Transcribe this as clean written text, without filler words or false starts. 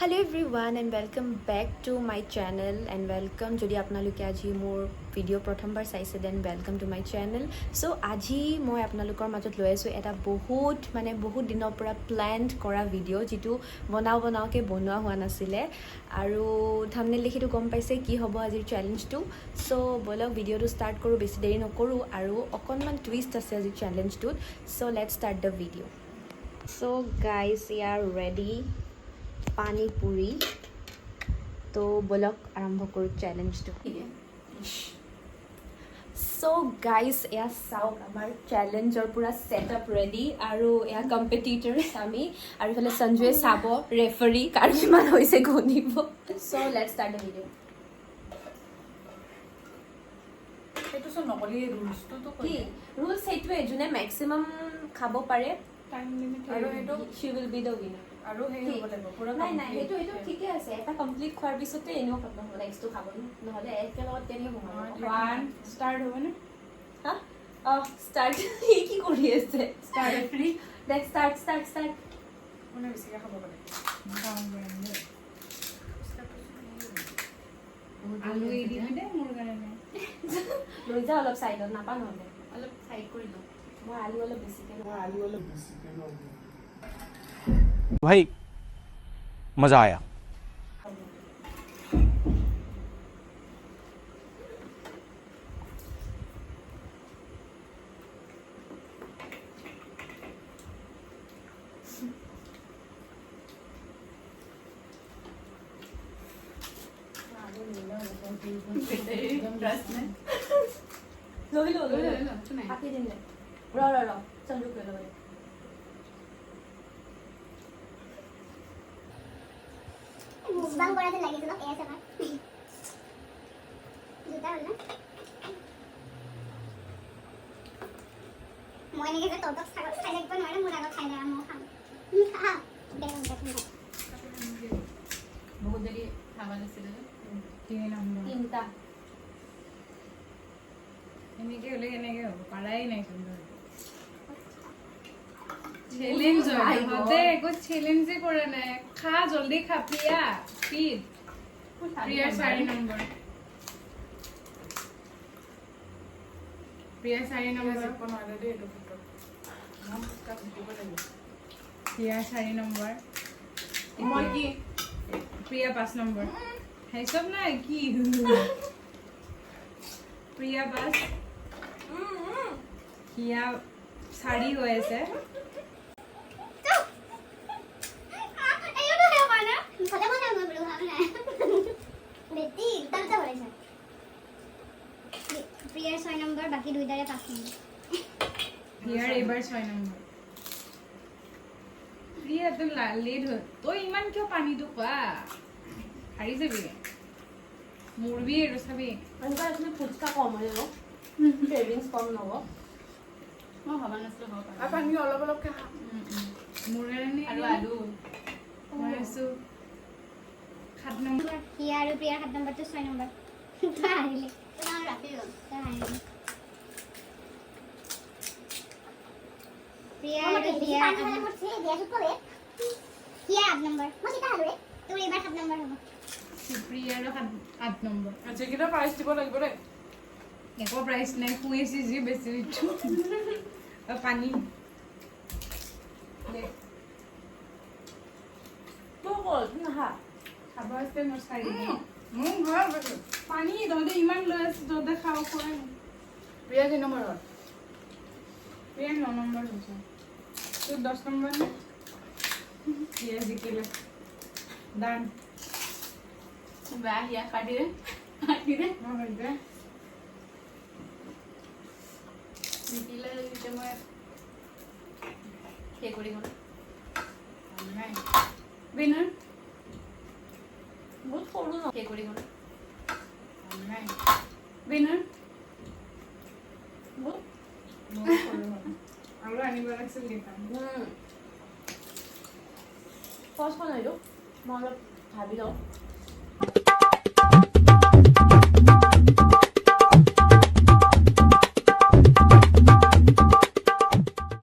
Hello everyone and welcome back to my channel and welcome jodi apnaluke aji mor video prothombar saise then welcome to my channel. So aji moi apnalukor majot loi asu eta bahut dinor pura planned kora video jitu banao ke bonwa hua nasile aru thumbnail likhi to gom paise ki hobo ajir challenge tu. So bolok video to start koru besi deri nokoru aru okonman twist ase ajir challenge tu. So let's start the video. So guys, we are ready. पानी पूरी तो बोलक आरंभ करूँ challenge तो so guys या साउक आमार challenge और पूरा सेटअप रेडी आरो या कम्पिटिटर्स आमी आरो फले संजय साबो रेफरी कार किमान होइसे गनिबो so let's start the video एतो सो नकली रूल्स तो की रूल्स हेतुए जुने मैक्सिमम खाबो पारे टाइम लिमिट आरो हेतु she will be the winner আৰু হেই হ'ব লাগিব পুৰা নাই হেতু ঠিকে আছে এটা কমপ্লিট খোৱাৰ পিছতে এনেও খতম হ'ব নেক্সট খাব নহলে একেলগত তেনে হ'ব 1 স্টার্ট হ'ব না হা স্টার্ট কি কৰি আছে স্টাৰ্ট ফ্ৰি লেটস স্টাৰ্ট কোনে বেছিকে খাব পাৰে আলু এই দি দে মোৰ কাৰণে লৈ যা অলপ সাইডত নাপা নহলে অলপ সাইড কৰি লওঁ মই আলু অলপ বেছিকে भाई मजा आया লৈ কাটি দিম দে ৰ চন্দু কৰি ল'ব মুসবাং কৰাতে লাগিয়েছিল এএসএমআৰ জুতা হল না মই নেকি যে তত খাই লাগিব নোৱাৰে মোৰ আগত খাই না মই খাম খা দেখুন বহুত দেৰি খাবা নাছিল তিনি নম্বৰ তিনটা এনেকে হলে কেনেকে হ'ব পাৰাই নাই সুন্দৰ চ্যালেঞ্জ হয় হতে একো চ্যালেঞ্জে কৰে নাই খা জলদি খা Priya speed Priya 4 number Priya 4 number কোন আগে দে এটো ফটো নাম কাট দিব লাগিব প্ৰিয়া 4 নম্বৰ মই কি প্ৰিয়া 5 নম্বৰ হেই সব নাই কি প্রিয়া বাস হিয়া শাড়ি হৈ আছে প্রিয়ার 6 নম্বর বাকি দুইটারে 5 নম্বর প্রিয়ার এবার 6 নম্বর প্রিয়া তো লেট হয় তো ইমান কিয় পানীটো খোৱা হাৰি যাবি মুৰবি আৰু চাবি এনেকুৱা আছে ফুচকা কম হৈ যাব ক্ৰেভিংছ কম নহব মই ভাবা নাছিলো হ'ব পাৰে পানী অলপ অলপ খা মোৰ কাৰণে আৰু আলু মই আছো 7 নম্বৰ হিয়া আৰু প্ৰিয়াৰ 7 নম্বৰটো 6 নম্বৰ তো আহিলে তো ৰাতি গল তো আহিলে প্ৰিয়া আৰু হিয়া 8 নম্বৰ দিয়া সুপলে হিয়া 8 নম্বৰ মই কিটা হালৰে তোৰ এবাৰ 7 নম্বৰ হ'ব প্ৰিয়াৰ 8 নম্বৰ আচ্ছা কিটা প্ৰাইস দিব লাগিব ৰে একো প্ৰাইচ নাই কুইছি জি বেছি পানী দে তো কল নহা খাব আছে মোৰ চাৰি মোৰ ঘৰ পানী তহঁতে ইমান লৈ আছে তহঁতে খাব খোৱাই প্ৰিয়া কি নম্বৰ প্ৰিয়া 9 নম্বৰ হৈছে তোৰ 10 নম্বৰ নে প্ৰিয়া জিকিলে ডান বেয়া হিয়া কাটি দে মই হৈছে জিকিলে যেতিয়া মই সেই কৰি গ'ল নাই বিনাৰ বহুত সৰু ন সেই কৰি গ'ল নাই বিনাৰ বহুত আৰু আনিব লাগিছিল দেখাম ফাৰ্ষ্ট খন এইটো মই অলপ ভাবি লওঁ